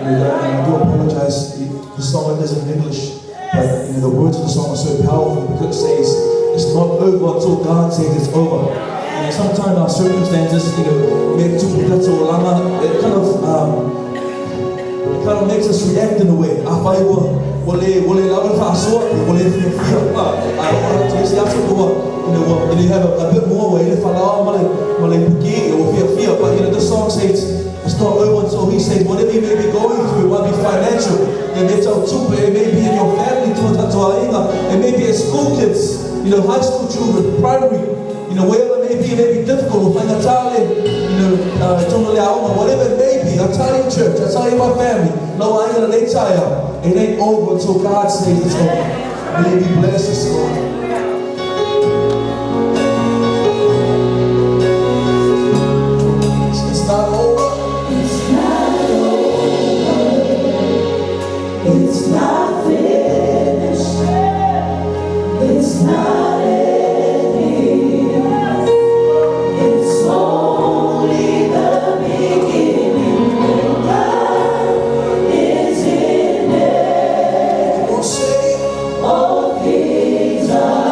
And I do apologize. The song is in English, but the words of the song are so powerful because it says it's not over until God says it's over. And sometimes our circumstances, it kind of makes us react in a way. You have a bit more way. But the song says it's not over until he says whatever you may be going through, it might be financial, it may be in your family, it may be at school kids, high school children, primary, wherever it may be difficult, whatever it may be. I tell you, church, I tell you, my family, no, I ain't gonna lay tire. It ain't over until God says it's over. May He bless us, Lord. It's not over. It's not over. It's not finished. It's not ending. It's only the beginning. When God is in it, all things are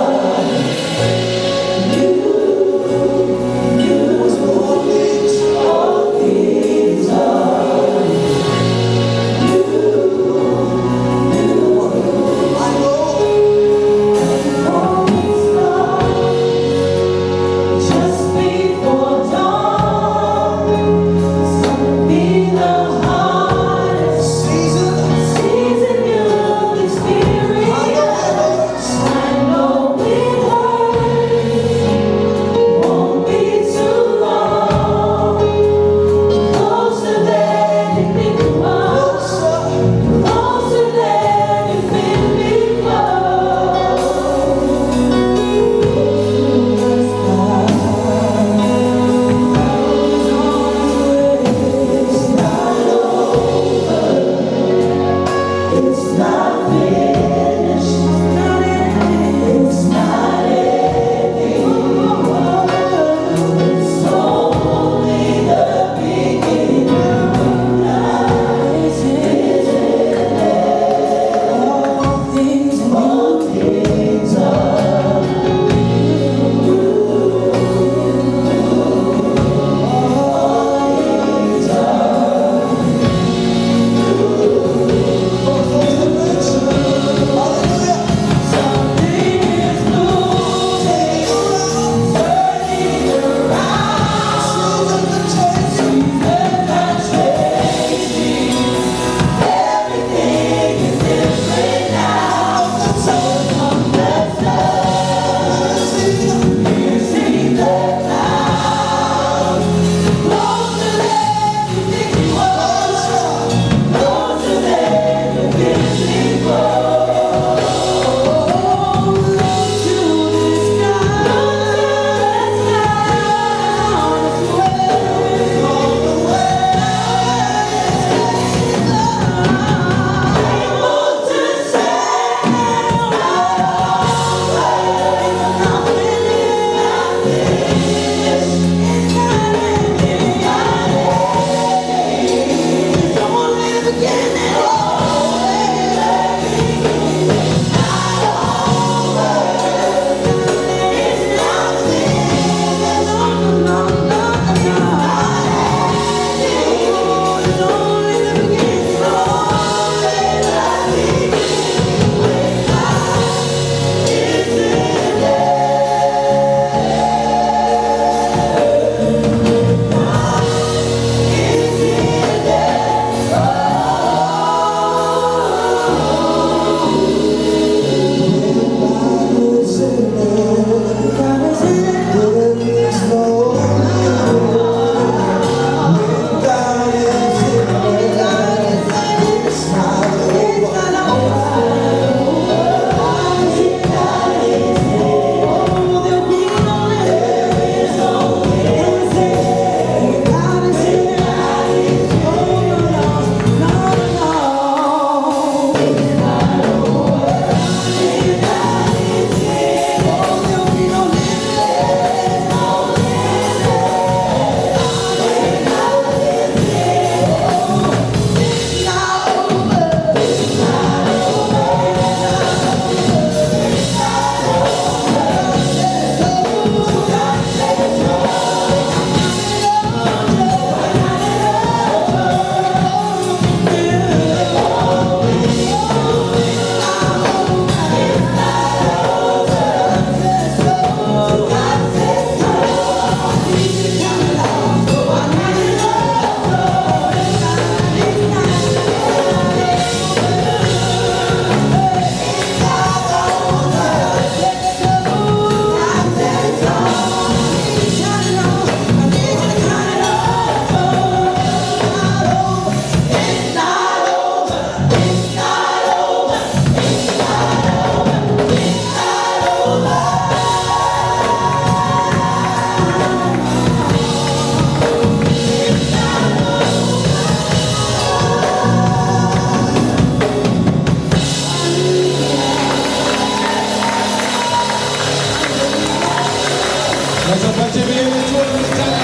Na zapacie wiemy, człowiek